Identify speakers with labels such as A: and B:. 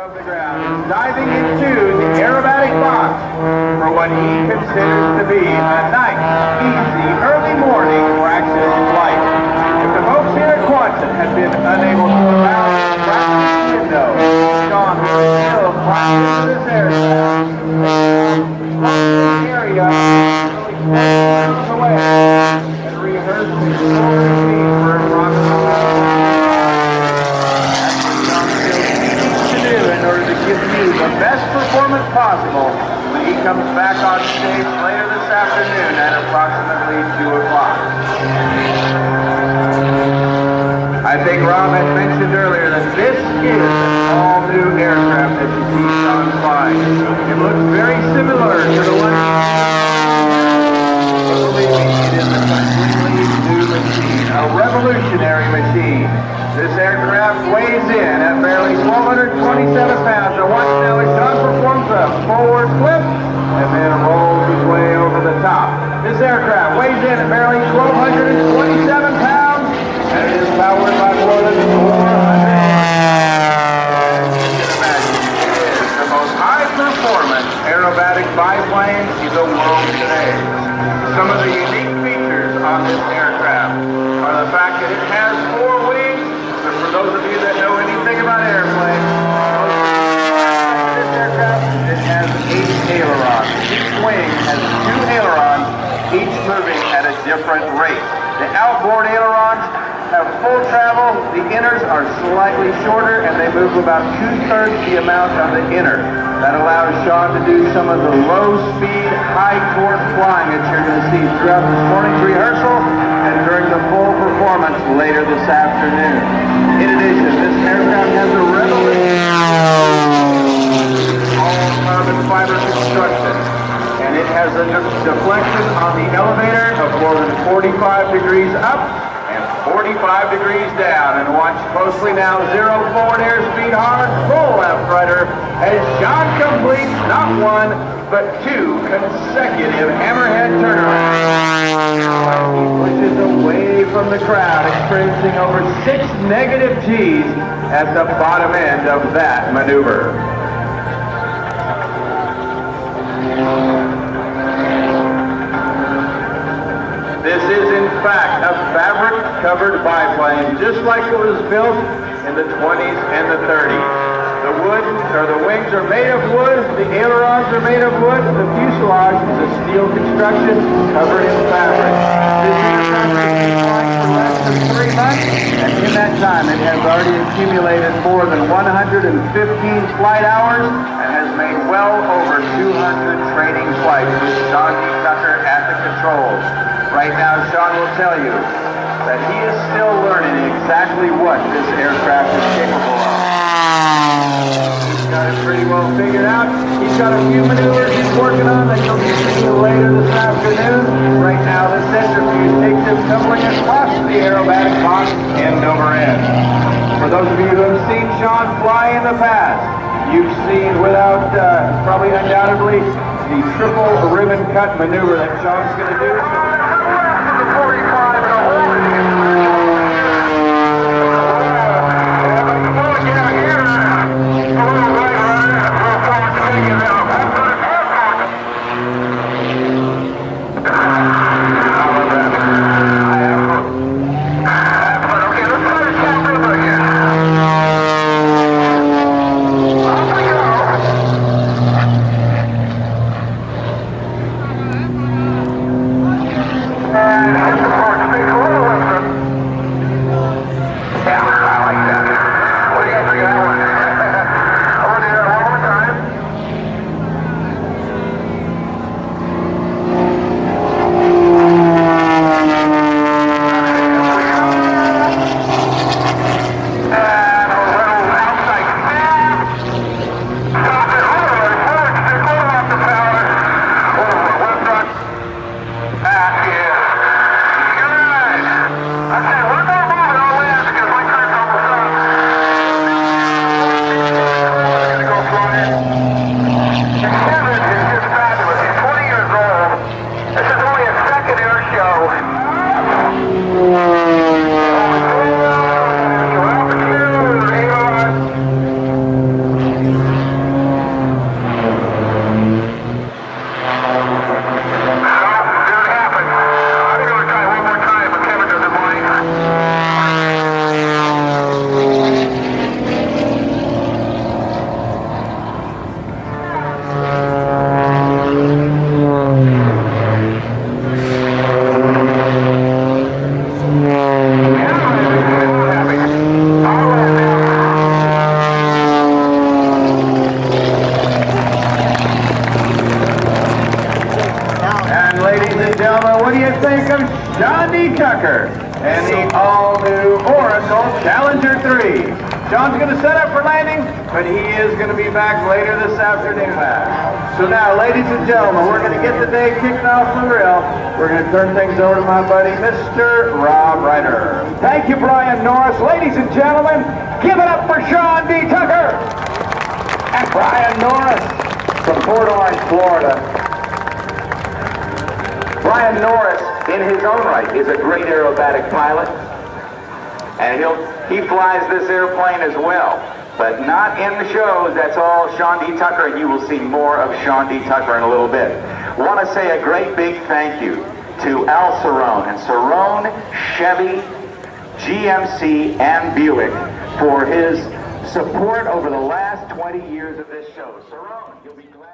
A: above the ground, diving into the aerobatic box for what he considers to be a nice, easy, early morning practice flight. If the folks here at Quonset had been unable to allow the practice window, Sean would still fly into this aircraft, area nearly 40 miles away, and rehearse his full routine for approximately in order to give you the best performance possible when he comes back on stage later this afternoon at approximately 2 o'clock. I think Rob had mentioned earlier that this is an all-new aircraft that you see Sean flying. It looks very similar to the one, but believe me, it is a completely new machine, a revolutionary machine. This aircraft weighs in at barely 1,227 pounds. And watch now as Sean performs a forward flip and then rolls his way over the top. This aircraft weighs in at barely 1,227 pounds and it is powered by more than 400 As you can imagine, it is the most high-performance aerobatic biplane in the world today. Some of the unique features on this aircraft are the fact that it has 4 wings. For those of you that know anything about airplanes, this aircraft, it has 8 ailerons. Each wing has 2 ailerons, each moving at a different rate. The outboard ailerons have full travel. The inners are slightly shorter, and they move about 2/3 the amount on the inner. That allows Sean to do some of the low-speed, high-torque flying that you're going to see throughout this morning's rehearsal and during the full performance later this afternoon. In addition, this aircraft has a revolutionary all-carbon fiber construction, and it has a deflection on the elevator of more than 45 degrees up and 45 degrees down. And watch closely now, 0 forward airspeed hard, full left rudder, as Sean completes not 1, but 2 consecutive hammerhead turnarounds. He pushes away from the crowd, experiencing over 6 negative G's at the bottom end of that maneuver. This is, in fact, a fabric-covered biplane, just like it was built in the 20s and the 30s. The wings are made of wood, the ailerons are made of wood, the fuselage is a steel construction covered in fabric. This aircraft has been flying for less than 3 months, and in that time it has already accumulated more than 115 flight hours and has made well over 200 training flights with Sean D. Tucker at the controls. Right now, Sean will tell you that he is still learning exactly what this aircraft is capable of. He's got it pretty well figured out. He's got a few maneuvers he's working on that you'll be seeing later this afternoon. Right now, the centrifuge takes him tumbling across the aerobatic box end over end. For those of you who have seen Sean fly in the past, you've seen without, probably undoubtedly, the triple ribbon cut maneuver that Sean's going to do. Tucker and the all-new Oracle Challenger 3. Sean's going to set up for landing, but he is going to be back later this afternoon. So now, ladies and gentlemen, we're going to get the day kicked off for real. We're going to turn things over to my buddy, Mr. Rob Ryder.
B: Thank you, Brian Norris. Ladies and gentlemen, give it up for Sean D. Tucker and Brian Norris from Port Orange, Florida.
C: Brian Norris, in his own right, is a great aerobatic pilot, and he flies this airplane as well, but not in the shows. That's all Sean D. Tucker, and you will see more of Sean D. Tucker in a little bit. Want to say a great big thank you to Al Cerrone and Cerrone, Chevy, GMC, and Buick for his support over the last 20 years of this show. Cerrone, you'll be glad.